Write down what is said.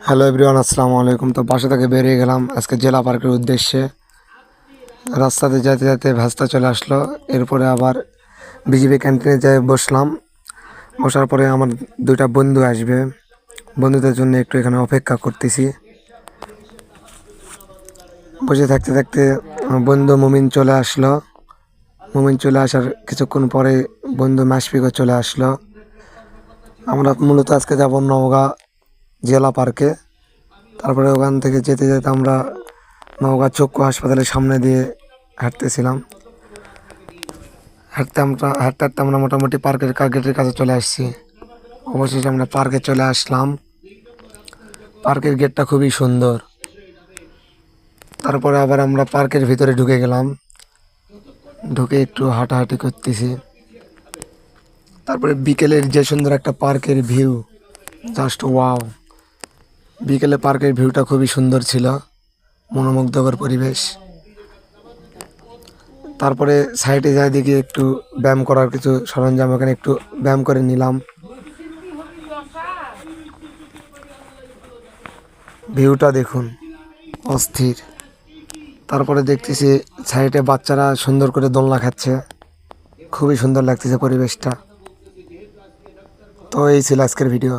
Hello everyone, আসসালামু আলাইকুম। তো বাসা থেকে বেরিয়ে গেলাম আজকে জেলা পার্কের উদ্দেশ্যে। রাস্তাতে যেতে যেতে ভ্যাস্তা চলে আসলো। এরপরে আবার বিজিবি ক্যান্টিনে যেয়ে বসলাম। বসার পরে আমার দুইটা বন্ধু আসবে, বন্ধুদের জন্য একটু এখানে অপেক্ষা করতেছি। বসে থাকতে থাকতে আমার বন্ধু মুমিন চলে আসলো। মুমিন চলে আসার কিছুক্ষণ পরে বন্ধু মাসফিকও চলে আসলো। আমরা মূলত আজকে যাব নওগাঁ জেলা পার্কে। তারপরে ওখান থেকে যেতে যেতে আমরা নওগাঁ চক্ষু হাসপাতালের সামনে দিয়ে হাঁটতেছিলাম। হাঁটতে হাঁটতে আমরা মোটামুটি পার্কের গেটের কাছে চলে আসছি। অবশেষে আমরা পার্কে চলে আসলাম। পার্কের গেটটা খুবই সুন্দর। তারপরে আবার আমরা পার্কের ভিতরে ঢুকে গেলাম। ঢুকে একটু হাঁটাহাঁটি করতেছি। তারপরে বিকেলের যে সুন্দর একটা পার্কের ভিউ, জাস্ট ওয়াও! বিকেলে পার্কের ভিউটা খুবই সুন্দর ছিল, মনোমুগ্ধকর পরিবেশ। তারপরে সাইডে যাই দেখি একটু ব্যায়াম করার কিছু সরঞ্জাম, ওখানে একটু ব্যায়াম করে নিলাম। ভিউটা দেখুন, অস্থির। তারপরে দেখতেছি সাইডে বাচ্চারা সুন্দর করে দোলনা খাচ্ছে, খুবই সুন্দর লাগতেছে পরিবেশটা। তো এই ছিল আজকের ভিডিও।